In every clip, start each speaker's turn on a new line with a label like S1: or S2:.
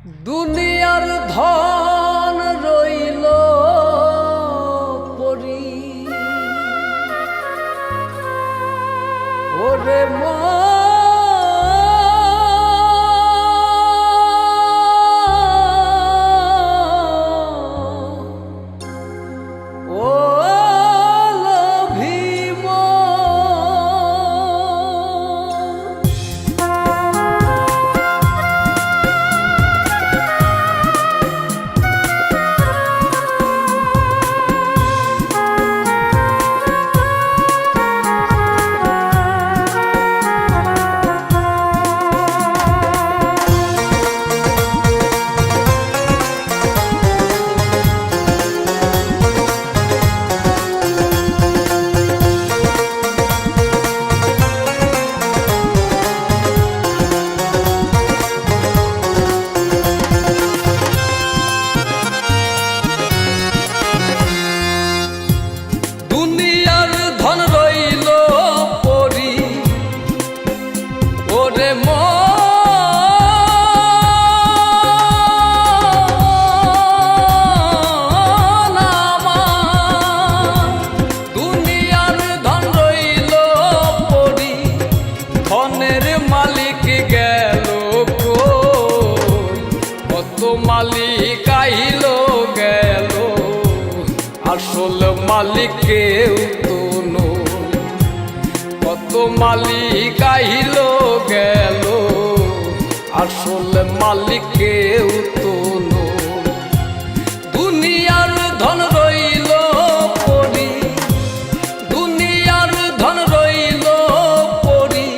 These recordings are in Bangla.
S1: দুনিয়ার ধন রইল পরি ওরে মালিক আইল গেল আসল মালিক কেউ তো নয়। কত মালিক আইল গেল আসল মালিক কেউ তো নয়। দুনিয়ার ধন রইল পরি, দুনিয়ার ধন রইল পরি,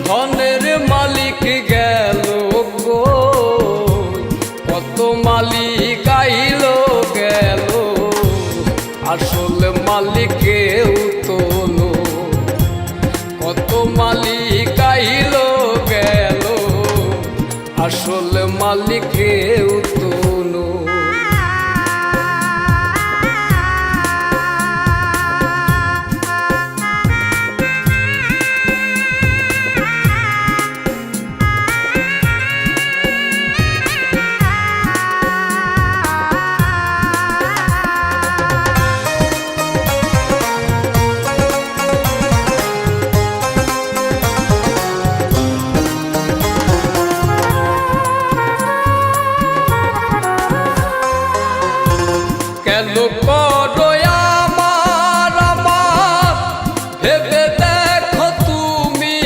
S1: ধনের মালিক গেল মালিক আইল গেল আসল মালিক কেউ তো নয়। কত মালিক আইল গেল আসল মালিক কেউ তো নয়। কেন করো আমার আমার ভেবে দেখো তুমি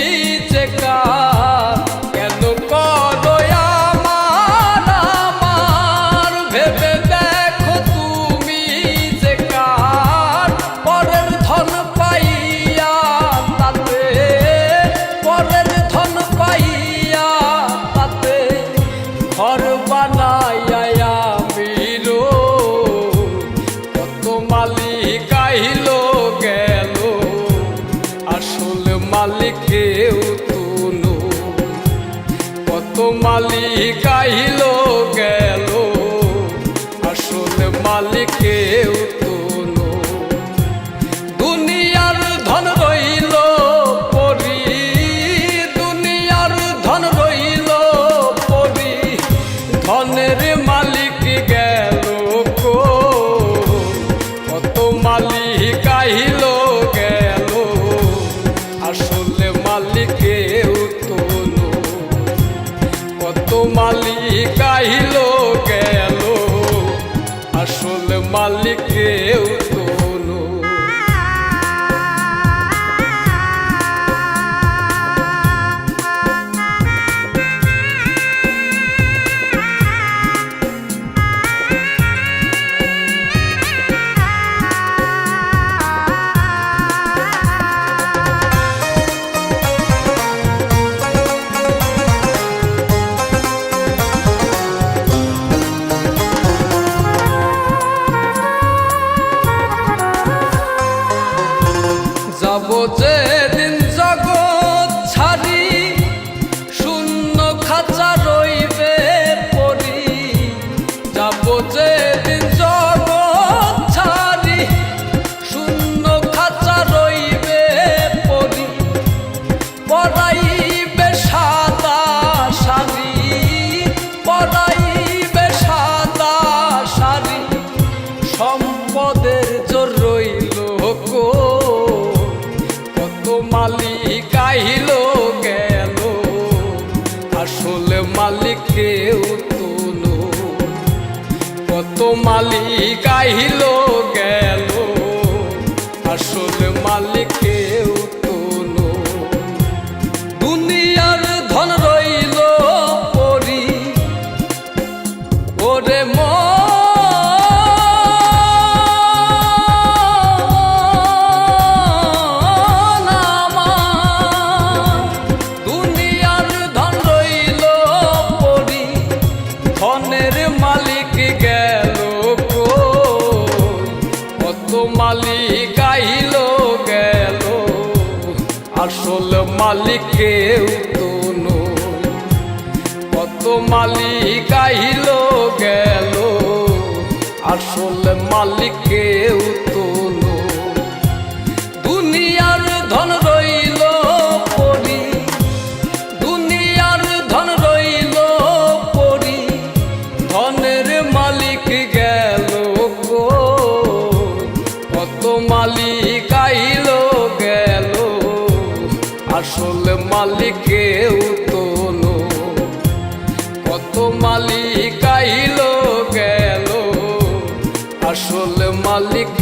S1: যে কার। কেন করো আমার আমার ভেবে দেখো তুমি যে কার। পরের ধন পাইয়া তাতে, পরের ধন পাইয়া তাতে ঘর বানাইয়া মালিক আইল গেল আসল মালিক কেউ তো নয়। কত মালিক আইল গেল আসল মালিক কেউ তো নয়। দুনিয়ার ধন রইল পরি, দুনিয়ার ধন রইল পরি, ধনের মালিক গেল মালিক আইল গেল আসল মালিক কেউ তো নয়। কত মালিক আইল গেল আসল মালিক কেউ তো নয়। যাব যেদিন জগৎ ছাড়ি শূন্য খাঁচা রইবে পরি। যাব যেদিন জগৎ ছাড়ি শূন্য খাঁচা রইবে পরি। পরাইবে সাদা শাড়ি, পরাই মালিক কেউ তো নয়। কত মালিক আইল গেল, আসল মালিক কেউ তো নয়। দুনিয়ার ধন রইল পরি, ওরে ধনের মালিক গেল কই, কত মালিক আইল গেল, আসল মালিক কেউ তো নয়। কত মালিক আইল গেল, আসল মালিক কেউ তো নয়। দুনিয়ার ধন রইল পরি, দুনিয়ার ধন রইল পরি, ধনের মালিক গেল কই, কত মালিক আইল গেল, আসল মালিক কেউ তো নয়। কত মালিক আইল গেল, আসল মালিক